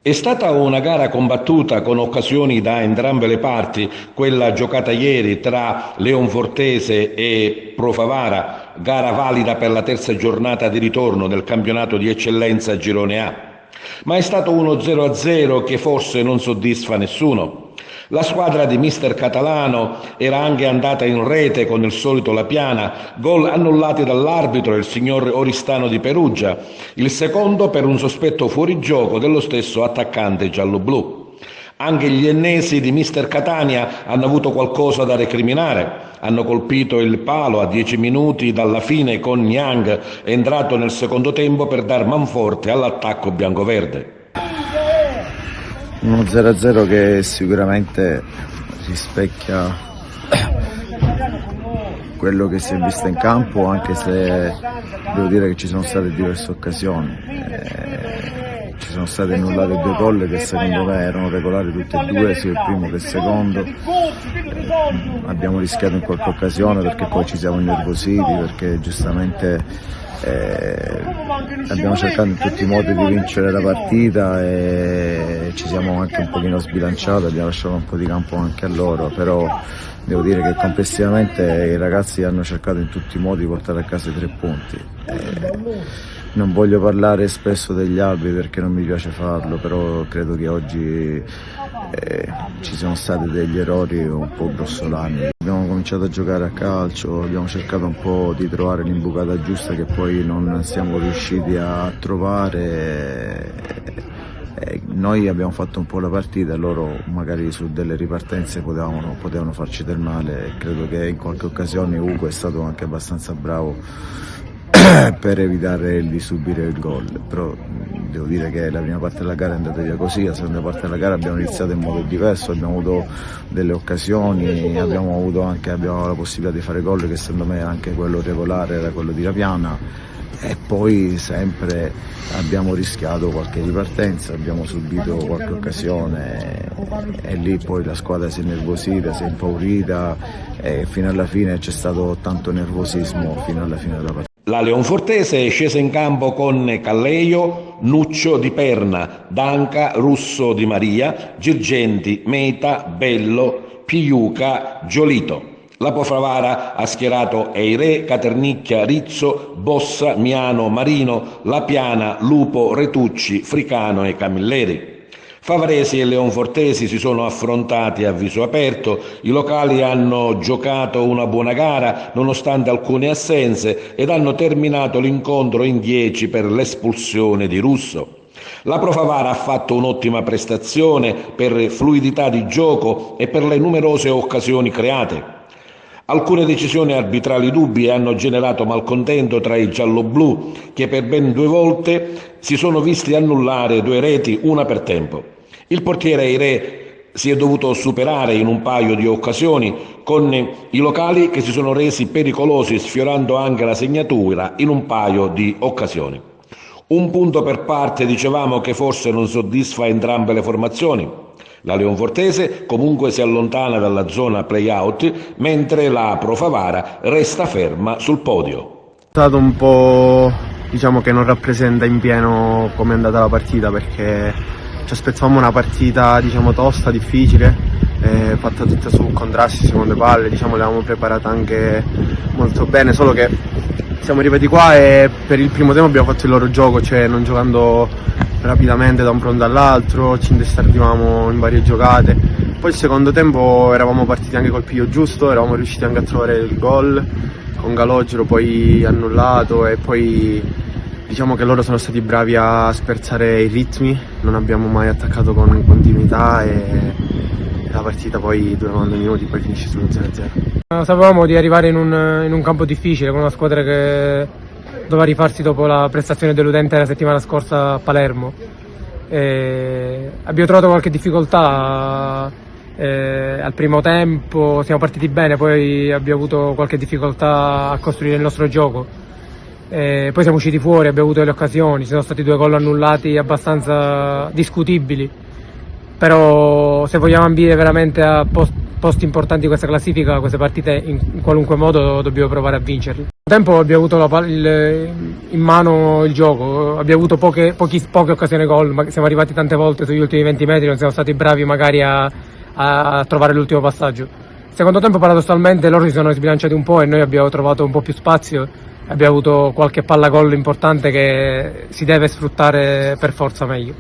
È stata una gara combattuta con occasioni da entrambe le parti, quella giocata ieri tra Leonfortese e Pro Favara, gara valida per la terza giornata di ritorno del campionato di eccellenza Girone A. Ma è stato uno 0-0 che forse non soddisfa nessuno. La squadra di mister Catalano era anche andata in rete con il solito Lapiana, gol annullati dall'arbitro, il signor Oristano di Perugia, il secondo per un sospetto fuorigioco dello stesso attaccante gialloblu. Anche gli ennesi di mister Catania hanno avuto qualcosa da recriminare. Hanno colpito il palo a 10 minuti dalla fine con Niang, entrato nel secondo tempo per dar manforte all'attacco biancoverde. Uno 0-0 che sicuramente rispecchia quello che si è visto in campo, anche se devo dire che ci sono state diverse occasioni. Ci sono state annullate due gol che secondo me erano regolari tutte e due, sia il primo che il secondo. Abbiamo rischiato in qualche occasione perché poi ci siamo innervositi, perché giustamente abbiamo cercato in tutti i modi di vincere la partita e ci siamo anche un pochino sbilanciati, abbiamo lasciato un po' di campo anche a loro, però devo dire che complessivamente i ragazzi hanno cercato in tutti i modi di portare a casa i 3 punti. Non voglio parlare spesso degli alberi perché non mi piace farlo, però credo che oggi ci sono stati degli errori un po' grossolani. Abbiamo cominciato a giocare a calcio, abbiamo cercato un po' di trovare l'imbucata giusta che poi non siamo riusciti a trovare. Noi abbiamo fatto un po' la partita, loro magari su delle ripartenze potevano farci del male. Credo che in qualche occasione Ugo è stato anche abbastanza bravo per evitare di subire il gol, però devo dire che la prima parte della gara è andata via così, la seconda parte della gara abbiamo iniziato in modo diverso, abbiamo avuto delle occasioni, abbiamo la possibilità di fare gol, che secondo me anche quello regolare era quello di Lapiana, e poi sempre abbiamo rischiato qualche ripartenza, abbiamo subito qualche occasione e lì poi la squadra si è innervosita, si è impaurita e fino alla fine c'è stato tanto nervosismo fino alla fine della partita. La Leonfortese è scesa in campo con Calleio, Nuccio di Perna, Danca, Russo di Maria, Girgenti, Meta, Bello, Piuca, Giolito. La Pro Favara ha schierato Eire, Caternicchia, Rizzo, Bossa, Miano, Marino, Lapiana, Lupo, Retucci, Fricano e Camilleri. Favaresi e Leonfortesi si sono affrontati a viso aperto, i locali hanno giocato una buona gara nonostante alcune assenze ed hanno terminato l'incontro in 10 per l'espulsione di Russo. La Pro Favara ha fatto un'ottima prestazione per fluidità di gioco e per le numerose occasioni create. Alcune decisioni arbitrali dubbie hanno generato malcontento tra i gialloblu, che per ben 2 volte si sono visti annullare 2 reti, una per tempo. Il portiere Eire si è dovuto superare in un paio di occasioni con i locali che si sono resi pericolosi, sfiorando anche la segnatura in un paio di occasioni. Un punto per parte, dicevamo, che forse non soddisfa entrambe le formazioni. La Leonfortese comunque si allontana dalla zona play-out, mentre la Pro Favara resta ferma sul podio. È stato un po', diciamo, che non rappresenta in pieno come è andata la partita, perché ci aspettavamo una partita, diciamo, tosta, difficile, fatta tutta su contrasti, seconde palle, diciamo, l'avevamo preparata anche molto bene, solo che siamo arrivati qua e per il primo tempo abbiamo fatto il loro gioco, cioè non giocando rapidamente da un pronto all'altro, ci intestardivamo in varie giocate. Poi il secondo tempo eravamo partiti anche col piglio giusto, eravamo riusciti anche a trovare il gol con Calogero, poi annullato, e poi diciamo che loro sono stati bravi a spezzare i ritmi, non abbiamo mai attaccato con continuità e la partita poi dura 90 minuti, poi finisce sullo 0-0. Sapevamo di arrivare in un campo difficile, con una squadra che doveva rifarsi dopo la prestazione deludente la settimana scorsa a Palermo. Abbiamo trovato qualche difficoltà al primo tempo, siamo partiti bene, poi abbiamo avuto qualche difficoltà a costruire il nostro gioco. Poi siamo usciti fuori, abbiamo avuto le occasioni, ci sono stati 2 gol annullati abbastanza discutibili, però se vogliamo ambire veramente a posti importanti di questa classifica, queste partite in qualunque modo dobbiamo provare a vincerle. Tempo abbiamo avuto in mano il gioco, abbiamo avuto poche occasioni gol, ma siamo arrivati tante volte sugli ultimi 20 metri, non siamo stati bravi magari a trovare l'ultimo passaggio. Secondo tempo paradossalmente loro si sono sbilanciati un po' e noi abbiamo trovato un po' più spazio, abbiamo avuto qualche palla gol importante che si deve sfruttare per forza meglio.